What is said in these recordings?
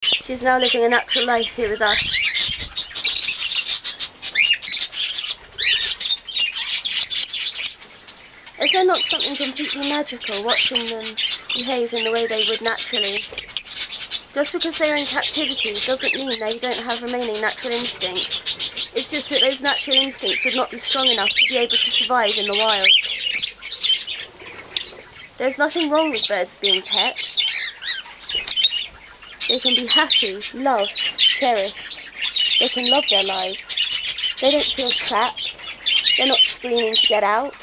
She's now living a natural life here with us. Is there not something completely magical watching them behave in the way they would naturally? Just because they're in captivity doesn't mean they don't have remaining natural instincts. It's just that those natural instincts would not be strong enough to be able to survive in the wild. There's nothing wrong with birds being pets. They can be happy, loved, cherished. They can love their lives. They don't feel trapped. They're not screaming to get out.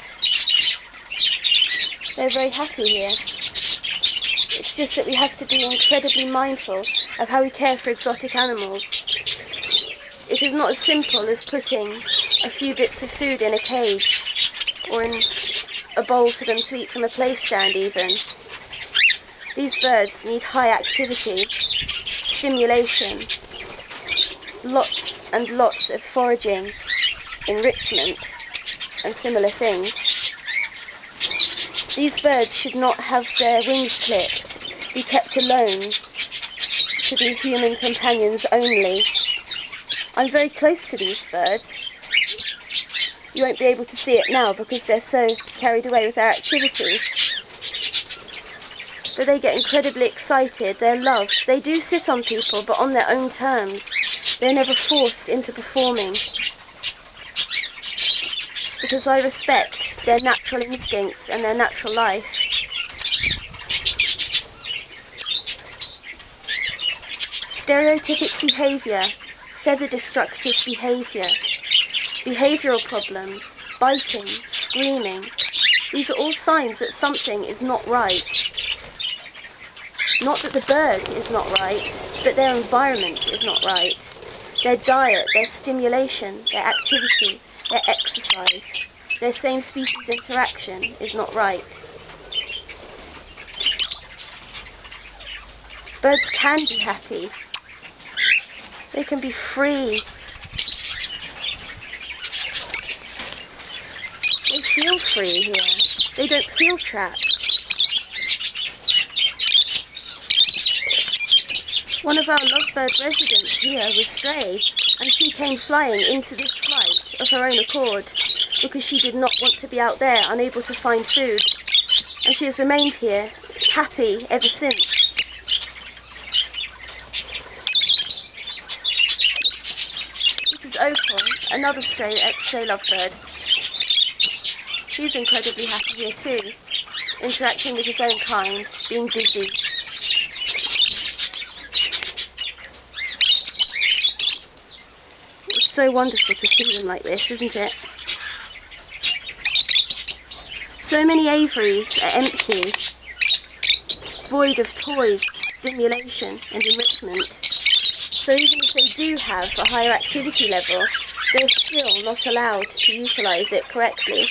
They're very happy here. It's just that we have to be incredibly mindful of how we care for exotic animals. It is not as simple as putting a few bits of food in a cage or in a bowl for them to eat from a play stand even. These birds need high activity, stimulation, lots and lots of foraging, enrichment and similar things. These birds should not have their wings clipped, be kept alone, to be human companions only. I'm very close to these birds. You won't be able to see it now because they're so carried away with their activity. But they get incredibly excited, they're loved. They do sit on people, but on their own terms. They're never forced into performing. Because I respect their natural instincts and their natural life. Stereotypic behaviour, feather-destructive behaviour, behavioural problems, biting, screaming. These are all signs that something is not right. Not that the bird is not right, but their environment is not right. Their diet, their stimulation, their activity, their exercise, their same-species interaction is not right. Birds can be happy. They can be free. They feel free here. They don't feel trapped. One of our lovebird residents here was stray, and she came flying into this flight of her own accord because she did not want to be out there unable to find food, and she has remained here happy ever since. This is Opal, another stray lovebird. He's incredibly happy here too, interacting with his own kind, being busy. It's so wonderful to see them like this, isn't it? So many aviaries are empty, void of toys, stimulation and enrichment. So even if they do have a higher activity level, they're still not allowed to utilise it correctly.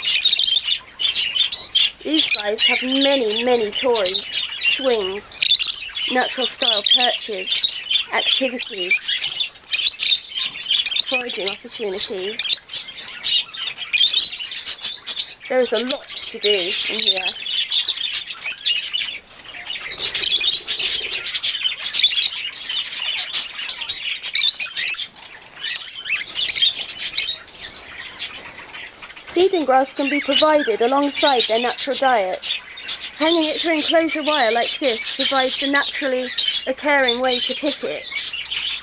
These guys have many, many toys, swings, natural style perches, activities, foraging opportunities. There is a lot to do in here. Seeding grass can be provided alongside their natural diet. Hanging it through enclosure wire like this provides a naturally occurring way to pick it.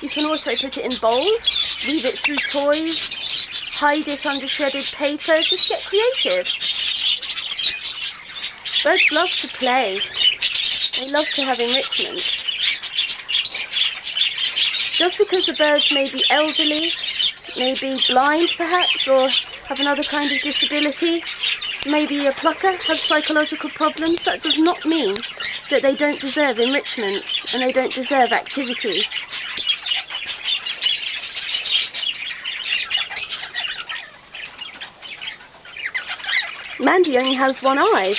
You can also put it in bowls, weave it through toys, hide it under shredded paper, just get creative. Birds love to play. They love to have enrichment. Just because the birds may be elderly, may be blind perhaps, or have another kind of disability, maybe a plucker, have psychological problems, that does not mean that they don't deserve enrichment and they don't deserve activity. Mandy only has one eye,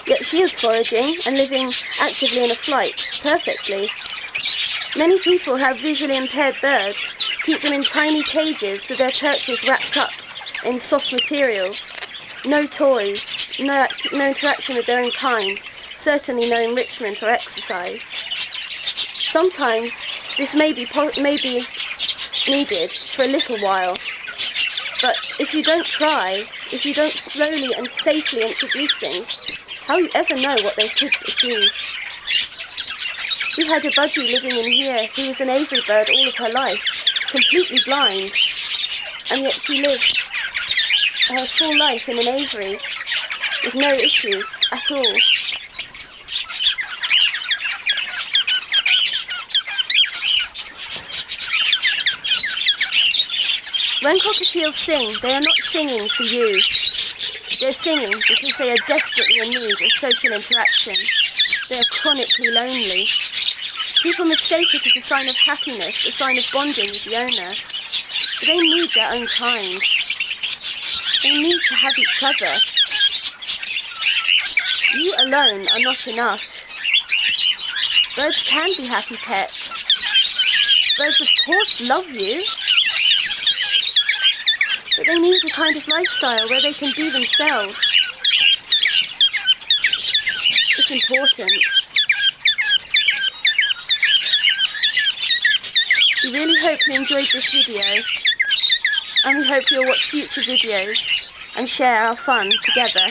yet she is foraging and living actively in a flight, perfectly. Many people have visually impaired birds, keep them in tiny cages with their perches wrapped up in soft materials. No toys, no interaction with their own kind, certainly no enrichment or exercise. Sometimes This may be needed for a little while, but if you don't try, if you don't slowly and safely introduce things, how will you ever know what they could achieve? We had a budgie living in here who was an aviary bird all of her life, completely blind, and yet she lived her full life in an aviary with no issues at all. When cockatiels sing, they are not singing for you. They're singing because they are desperately in need of social interaction. They are chronically lonely. People mistake it as a sign of happiness, a sign of bonding with the owner. But they need their own kind. They need to have each other. You alone are not enough. Birds can be happy pets. Birds of course love you. But they need a kind of lifestyle where they can be themselves. It's important. We really hope you enjoyed this video, and we hope you'll watch future videos and share our fun together.